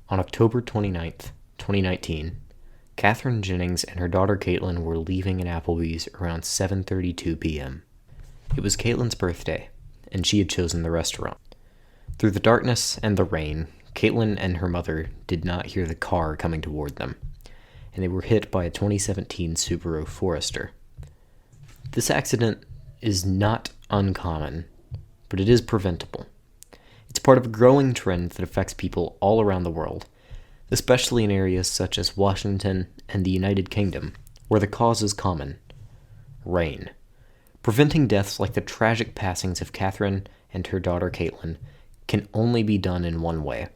On October 29th, 2019, Catherine Jennings and her daughter Caitlin were leaving an Applebee's around 7:32 p.m. It was Caitlin's birthday, and she had chosen the restaurant. Through the darkness and the rain, Caitlin and her mother did not hear the car coming toward them, and they were hit by a 2017 Subaru Forester. This accident is not uncommon, but it is preventable. It's part of a growing trend that affects people all around the world, especially in areas such as Washington and the United Kingdom, where the cause is common: rain. Preventing deaths like the tragic passings of Catherine and her daughter Caitlin can only be done in one way.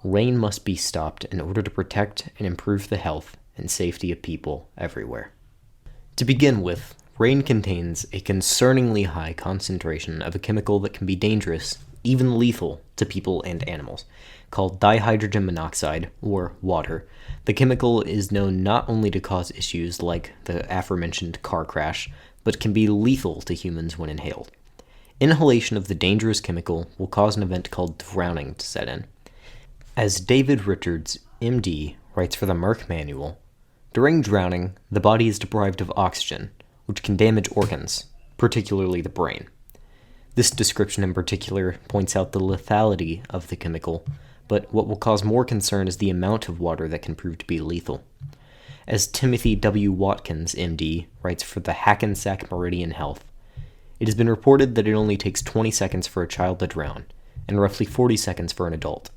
Rain must be stopped in order to protect and improve the health and safety of people everywhere. To begin with, rain contains a concerningly high concentration of a chemical that can be dangerous, even lethal, to people and animals, called dihydrogen monoxide, or water. The chemical is known not only to cause issues like the aforementioned car crash, but can be lethal to humans when inhaled. Inhalation of the dangerous chemical will cause an event called drowning to set in. As David Richards, MD, writes for the Merck Manual, during drowning, the body is deprived of oxygen, which can damage organs, particularly the brain. This description in particular points out the lethality of the chemical, but what will cause more concern is the amount of water that can prove to be lethal. As Timothy W. Watkins, MD, writes for the Hackensack Meridian Health, it has been reported that it only takes 20 seconds for a child to drown, and roughly 40 seconds for an adult,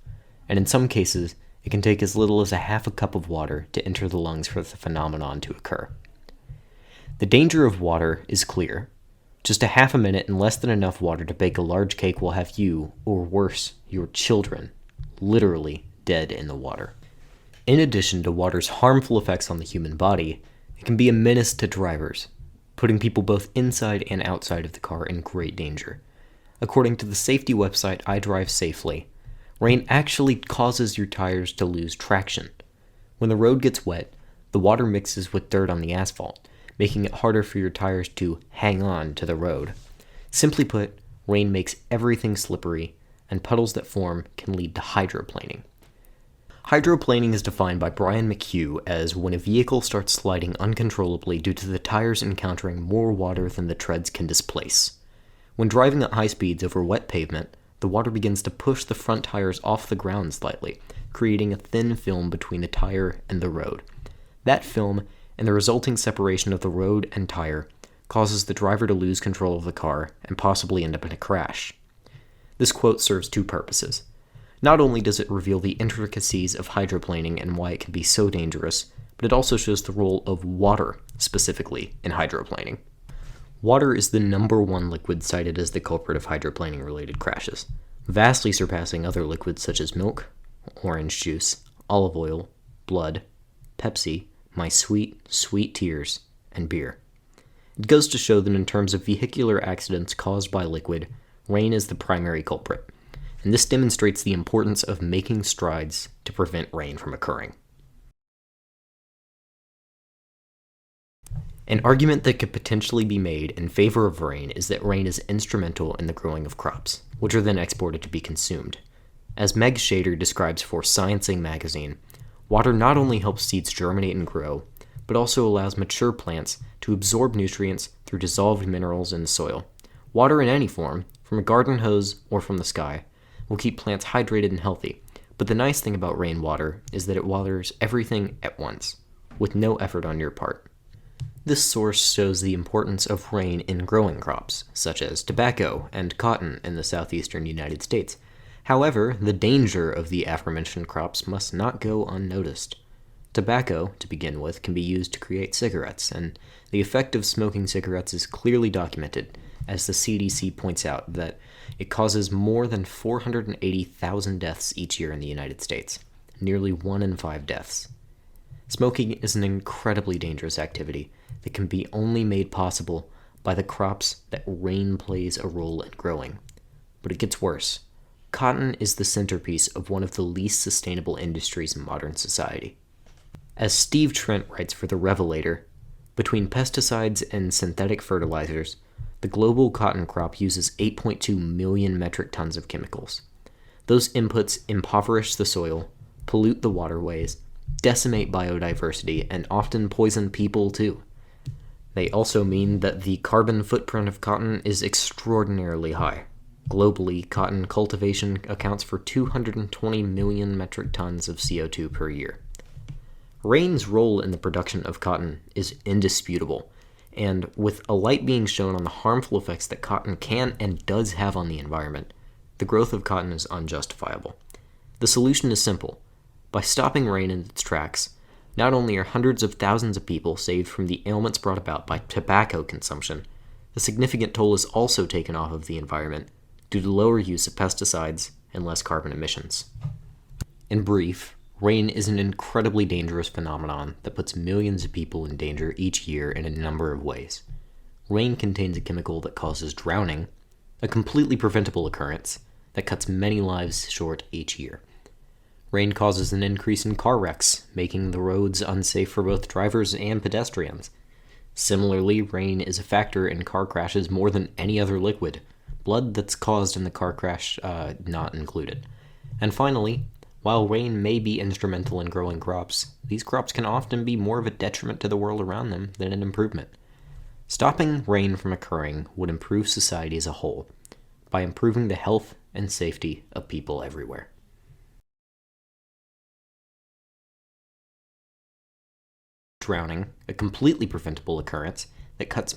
and in some cases, it can take as little as a half a cup of water to enter the lungs for the phenomenon to occur. The danger of water is clear. Just a half a minute and less than enough water to bake a large cake will have you, or worse, your children, literally dead in the water. In addition to water's harmful effects on the human body, it can be a menace to drivers, putting people both inside and outside of the car in great danger. According to the safety website I Drive Safely, rain actually causes your tires to lose traction. When the road gets wet, the water mixes with dirt on the asphalt, making it harder for your tires to hang on to the road. Simply put, rain makes everything slippery, and puddles that form can lead to hydroplaning. Hydroplaning is defined by Brian McHugh as when a vehicle starts sliding uncontrollably due to the tires encountering more water than the treads can displace. When driving at high speeds over wet pavement, the water begins to push the front tires off the ground slightly, creating a thin film between the tire and the road. That film, and the resulting separation of the road and tire, causes the driver to lose control of the car and possibly end up in a crash. This quote serves two purposes. Not only does it reveal the intricacies of hydroplaning and why it can be so dangerous, but it also shows the role of water, specifically, in hydroplaning. Water is the number one liquid cited as the culprit of hydroplaning-related crashes, vastly surpassing other liquids such as milk, orange juice, olive oil, blood, Pepsi, My Sweet, Sweet Tears, and beer. It goes to show that in terms of vehicular accidents caused by liquid, rain is the primary culprit, and this demonstrates the importance of making strides to prevent rain from occurring. An argument that could potentially be made in favor of rain is that rain is instrumental in the growing of crops, which are then exported to be consumed. As Meg Shader describes for Sciencing magazine, water not only helps seeds germinate and grow, but also allows mature plants to absorb nutrients through dissolved minerals in the soil. Water in any form, from a garden hose or from the sky, will keep plants hydrated and healthy, but the nice thing about rainwater is that it waters everything at once, with no effort on your part. This source shows the importance of rain in growing crops, such as tobacco and cotton in the southeastern United States. However, the danger of the aforementioned crops must not go unnoticed. Tobacco, to begin with, can be used to create cigarettes, and the effect of smoking cigarettes is clearly documented, as the CDC points out that it causes more than 480,000 deaths each year in the United States, nearly 1 in 5 deaths. Smoking is an incredibly dangerous activity that can be only made possible by the crops that rain plays a role in growing. But it gets worse. Cotton is the centerpiece of one of the least sustainable industries in modern society. As Steve Trent writes for the Revelator, between pesticides and synthetic fertilizers, the global cotton crop uses 8.2 million metric tons of chemicals. Those inputs impoverish the soil, pollute the waterways, decimate biodiversity, and often poison people too. They also mean that the carbon footprint of cotton is extraordinarily high. Globally, cotton cultivation accounts for 220 million metric tons of CO2 per year. Rain's role in the production of cotton is indisputable, and with a light being shown on the harmful effects that cotton can and does have on the environment, the growth of cotton is unjustifiable. The solution is simple. By stopping rain in its tracks, not only are hundreds of thousands of people saved from the ailments brought about by tobacco consumption, a significant toll is also taken off of the environment due to lower use of pesticides and less carbon emissions. In brief, rain is an incredibly dangerous phenomenon that puts millions of people in danger each year in a number of ways. Rain contains a chemical that causes drowning, a completely preventable occurrence that cuts many lives short each year. Rain causes an increase in car wrecks, making the roads unsafe for both drivers and pedestrians. Similarly, rain is a factor in car crashes more than any other liquid, blood that's caused in the car crash not included. And finally, while rain may be instrumental in growing crops, these crops can often be more of a detriment to the world around them than an improvement. Stopping rain from occurring would improve society as a whole by improving the health and safety of people everywhere. Drowning, a completely preventable occurrence that cuts